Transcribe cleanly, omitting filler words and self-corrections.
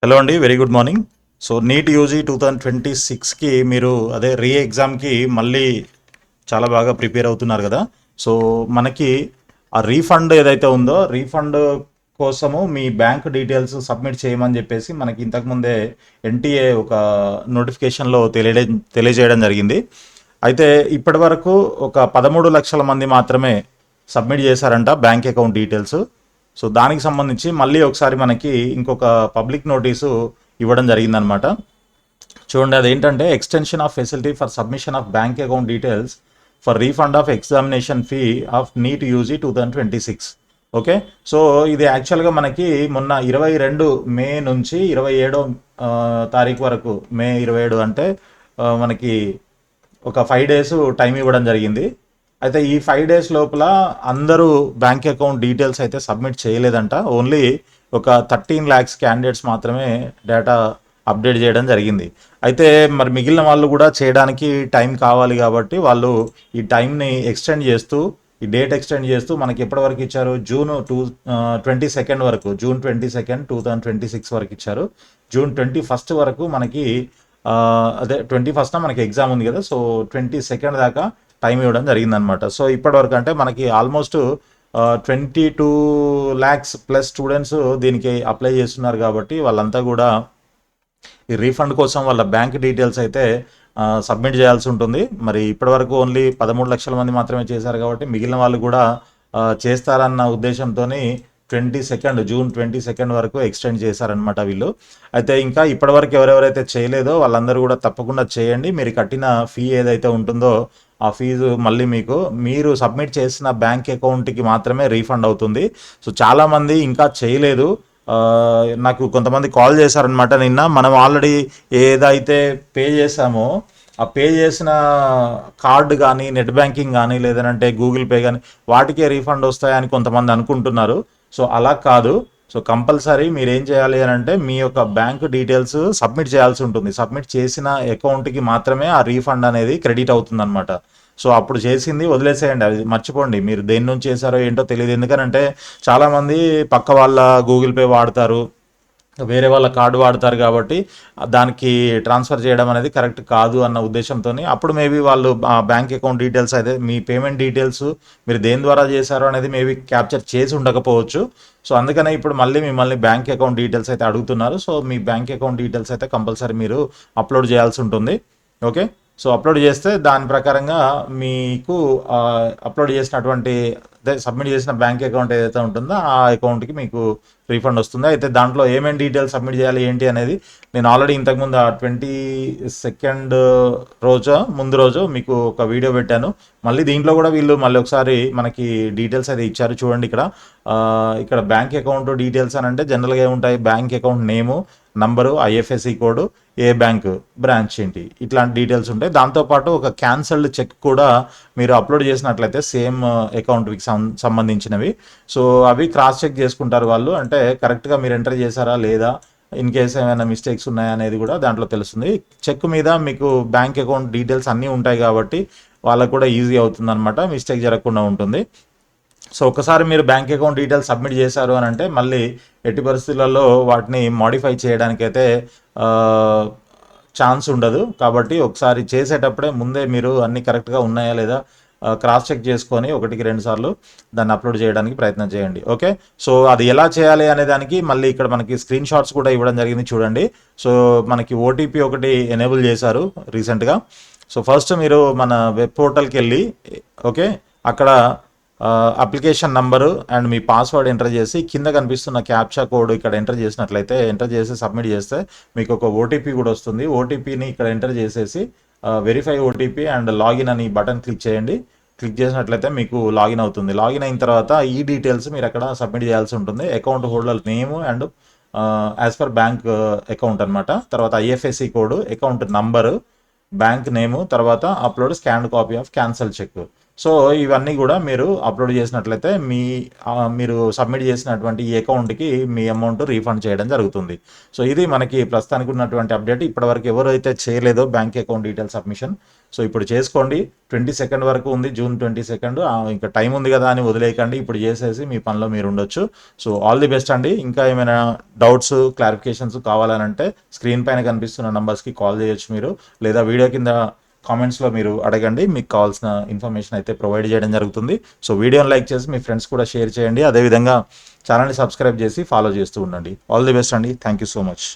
Hello అండి, very good morning. So NEET UG 2026కి మీరు రీ ఎగ్జామ్కి మళ్ళీ చాలా బాగా ప్రిపేర్ అవుతున్నారు కదా. సో మనకి ఆ రీఫండ్ ఏదైతే ఉందో రీఫండ్ కోసము మీ బ్యాంక్ డీటెయిల్స్ సబ్మిట్ చేయమని చెప్పేసి మనకి ఇంతకుముందే ఎన్టీఏ ఒక నోటిఫికేషన్లో తెలియజేయడం జరిగింది. అయితే ఇప్పటి వరకు ఒక 13 లక్షల మంది మాత్రమే సబ్మిట్ చేశారంట బ్యాంక్ అకౌంట్ డీటెయిల్స్. సో దానికి సంబంధించి మళ్ళీ ఒకసారి మనకి ఇంకొక పబ్లిక్ నోటీసు ఇవ్వడం జరిగిందనమాట. చూడండి, అదేంటంటే extension of facility for submission of bank account details for refund of examination fee of NEET UG 2026. Okay, so ఇది యాక్చువల్గా మనకి మొన్న 22 మే నుంచి 27 తారీఖు వరకు, మే 27 అంటే మనకి ఒక 5 డేస్ టైం ఇవ్వడం జరిగింది. అయితే ఈ 5 డేస్ లోపల అందరూ బ్యాంక్ అకౌంట్ డీటెయిల్స్ అయితే సబ్మిట్ చేయలేదంట. ఓన్లీ ఒక 13 ల్యాక్స్ క్యాండిడేట్స్ మాత్రమే డేటా అప్డేట్ చేయడం జరిగింది. అయితే మరి మిగిలిన వాళ్ళు కూడా చేయడానికి టైం కావాలి కాబట్టి వాళ్ళు ఈ టైంని ఎక్స్టెండ్ చేస్తూ, ఈ డేట్ ఎక్స్టెండ్ చేస్తూ మనకి ఎప్పటి వరకు ఇచ్చారు, జూన్ 22 వరకు, జూన్ 22, 2026 వరకు ఇచ్చారు. జూన్ 21 వరకు మనకి 21 మనకి ఎగ్జామ్ ఉంది కదా. సో 22 దాకా టైం ఇవ్వడం జరిగిందనమాట. సో ఇప్పటివరకు అంటే మనకి ఆల్మోస్ట్ 22 ల్యాక్స్ ప్లస్ స్టూడెంట్స్ దీనికి అప్లై చేస్తున్నారు కాబట్టి వాళ్ళంతా కూడా ఈ రీఫండ్ కోసం వాళ్ళ బ్యాంక్ డీటెయిల్స్ అయితే సబ్మిట్ చేయాల్సి ఉంటుంది. మరి ఇప్పటివరకు ఓన్లీ 13 లక్షల మంది మాత్రమే చేశారు కాబట్టి మిగిలిన వాళ్ళు కూడా చేస్తారన్న ఉద్దేశంతో జూన్ 22 వరకు ఎక్స్టెండ్ చేశారనమాట వీళ్ళు. అయితే ఇంకా ఇప్పటివరకు ఎవరెవరైతే చేయలేదో వాళ్ళందరూ కూడా తప్పకుండా చేయండి. మీరు కట్టిన ఫీ ఏదైతే ఉంటుందో ఆ ఫీజు మళ్ళీ మీరు సబ్మిట్ చేసిన బ్యాంక్ అకౌంట్కి మాత్రమే రీఫండ్ అవుతుంది. సో చాలామంది ఇంకా చేయలేదు. నాకు కొంతమంది కాల్ చేశారనమాట నిన్న. మనం ఆల్రెడీ ఏదైతే పే చేసామో ఆ పే చేసిన కార్డు కానీ, నెట్ బ్యాంకింగ్ కానీ, లేదంటే గూగుల్ పే కానీ వాటికే రీఫండ్ వస్తాయని కొంతమంది అనుకుంటున్నారు. సో అలా కాదు. సో కంపల్సరీ మీరు ఏం చేయాలి అని అంటే మీ యొక్క బ్యాంక్ డీటెయిల్స్ సబ్మిట్ చేయాల్సి ఉంటుంది. సబ్మిట్ చేసిన అకౌంట్కి మాత్రమే ఆ రీఫండ్ అనేది క్రెడిట్ అవుతుంది అనమాట. సో అప్పుడు చేసింది వదిలేసేయండి, అది మర్చిపోండి. మీరు దేని నుంచి చేశారో ఏంటో తెలియదు. ఎందుకనంటే చాలామంది పక్క వాళ్ళ గూగుల్ పే వాడతారు, వేరే వాళ్ళ కార్డు వాడతారు కాబట్టి దానికి ట్రాన్స్ఫర్ చేయడం అనేది కరెక్ట్ కాదు అన్న ఉద్దేశంతో అప్పుడు మేబీ వాళ్ళు బ్యాంక్ అకౌంట్ డీటెయిల్స్ అయితే మీ పేమెంట్ డీటెయిల్స్ మీరు దేని ద్వారా చేశారో అనేది మేబీ క్యాప్చర్ చేసి ఉండకపోవచ్చు. సో అందుకనే ఇప్పుడు మళ్ళీ మిమ్మల్ని బ్యాంక్ అకౌంట్ డీటెయిల్స్ అయితే అడుగుతున్నారు. సో మీ బ్యాంక్ అకౌంట్ డీటెయిల్స్ అయితే కంపల్సరీ మీరు అప్లోడ్ చేయాల్సి ఉంటుంది. ఓకే, సో అప్లోడ్ చేస్తే దాని ప్రకారంగా మీకు అప్లోడ్ చేసినటువంటి సబ్మిట్ చేసిన బ్యాంక్ అకౌంట్ ఏదైతే ఉంటుందో ఆ అకౌంట్కి మీకు రీఫండ్ వస్తుంది. అయితే దాంట్లో ఏమేమి డీటెయిల్స్ సబ్మిట్ చేయాలి ఏంటి అనేది నేను ఆల్రెడీ ఇంతకుముందు 22 ముందు రోజు మీకు ఒక వీడియో పెట్టాను. మళ్ళీ దీంట్లో కూడా వీళ్ళు మళ్ళీ ఒకసారి మనకి డీటెయిల్స్ అయితే ఇచ్చారు. చూడండి, ఇక్కడ బ్యాంక్ అకౌంట్ డీటెయిల్స్ అని అంటే జనరల్గా ఏముంటాయి, bank account name, number, IFSC code, ఏ బ్యాంక్ బ్రాంచ్ ఏంటి, ఇట్లాంటి డీటెయిల్స్ ఉంటాయి. దాంతోపాటు ఒక క్యాన్సల్డ్ చెక్ కూడా మీరు అప్లోడ్ చేసినట్లయితే సేమ్ అకౌంట్కి సంబంధించినవి. సో అవి క్రాస్ చెక్ చేసుకుంటారు వాళ్ళు, అంటే కరెక్ట్గా మీరు ఎంటర్ చేశారా లేదా, ఇన్ కేస్ ఏమైనా మిస్టేక్స్ ఉన్నాయా అనేది కూడా దాంట్లో తెలుస్తుంది. చెక్ మీద మీకు బ్యాంక్ అకౌంట్ డీటెయిల్స్ అన్నీ ఉంటాయి కాబట్టి వాళ్ళకు కూడా ఈజీ అవుతుంది అనమాట, మిస్టేక్ జరగకుండా ఉంటుంది. సో ఒకసారి మీరు బ్యాంక్ అకౌంట్ డీటెయిల్స్ సబ్మిట్ చేశారు అని అంటే మళ్ళీ ఎట్టి పరిస్థితులలో వాటిని మాడిఫై చేయడానికైతే ఛాన్స్ ఉండదు. కాబట్టి ఒకసారి చేసేటప్పుడే ముందే మీరు అన్నీ కరెక్ట్గా ఉన్నాయా లేదా క్రాస్ చెక్ చేసుకొని 1-2 సార్లు దాన్ని అప్లోడ్ చేయడానికి ప్రయత్నం చేయండి. ఓకే, సో అది ఎలా చేయాలి అనే దానికి మళ్ళీ ఇక్కడ మనకి స్క్రీన్ షాట్స్ కూడా ఇవ్వడం జరిగింది. చూడండి, సో మనకి ఓటీపీ ఒకటి ఎనేబుల్ చేశారు రీసెంట్గా. సో ఫస్ట్ మీరు మన వెబ్ పోర్టల్కి వెళ్ళి, ఓకే, అక్కడ application number and me password enter చేసి కింద కనిపిస్తున్న క్యాప్చా కోడ్ ఇక్కడ ఎంటర్ చేసి సబ్మిట్ చేస్తే మీకు ఒక ఓటీపీ కూడా వస్తుంది. ఓటీపీని ఇక్కడ ఎంటర్ చేసేసి వెరిఫై ఓటీపీ అండ్ లాగిన్ అని బటన్ క్లిక్ చేయండి. క్లిక్ చేసినట్లయితే మీకు లాగిన్ అవుతుంది. లాగిన్ అయిన తర్వాత ఈ డీటెయిల్స్ మీరు అక్కడ సబ్మిట్ చేయాల్సి ఉంటుంది. Account holder name and as per bank account అనమాట. తర్వాత IFSC code, account number, bank name, తర్వాత upload scanned copy of cancel cheque. So ఇవన్నీ కూడా మీరు అప్లోడ్ చేసినట్లయితే మీరు సబ్మిట్ చేసినటువంటి ఈ అకౌంట్కి మీ అమౌంట్ రీఫండ్ చేయడం జరుగుతుంది. సో ఇది మనకి ప్రస్తుతానికి ఉన్నటువంటి అప్డేట్. ఇప్పటివరకు ఎవరైతే చేయలేదో bank account detail submission, so ఇప్పుడు చేసుకోండి. 22 వరకు ఉంది, జూన్ 22. ఇంకా టైం ఉంది కదా అని వదిలేయకండి, ఇప్పుడు చేసేసి మీ పనిలో మీరు ఉండొచ్చు. సో ఆల్ ది బెస్ట్ అండి. ఇంకా ఏమైనా డౌట్స్, క్లారిఫికేషన్స్ కావాలనంటే స్క్రీన్ పైన కనిపిస్తున్న నంబర్స్కి కాల్ చేయొచ్చు మీరు, లేదా వీడియో కింద కామెంట్స్లో మీరు అడగండి, మీకు కావాల్సిన ఇన్ఫర్మేషన్ అయితే ప్రొవైడ్ చేయడం జరుగుతుంది. సో వీడియోని లైక్ చేసి మీ ఫ్రెండ్స్ కూడా షేర్ చేయండి. అదేవిధంగా ఛానల్ని సబ్స్క్రైబ్ చేసి ఫాలో చేస్తూ ఉండండి. ఆల్ ది బెస్ట్ అండి. Thank you so much.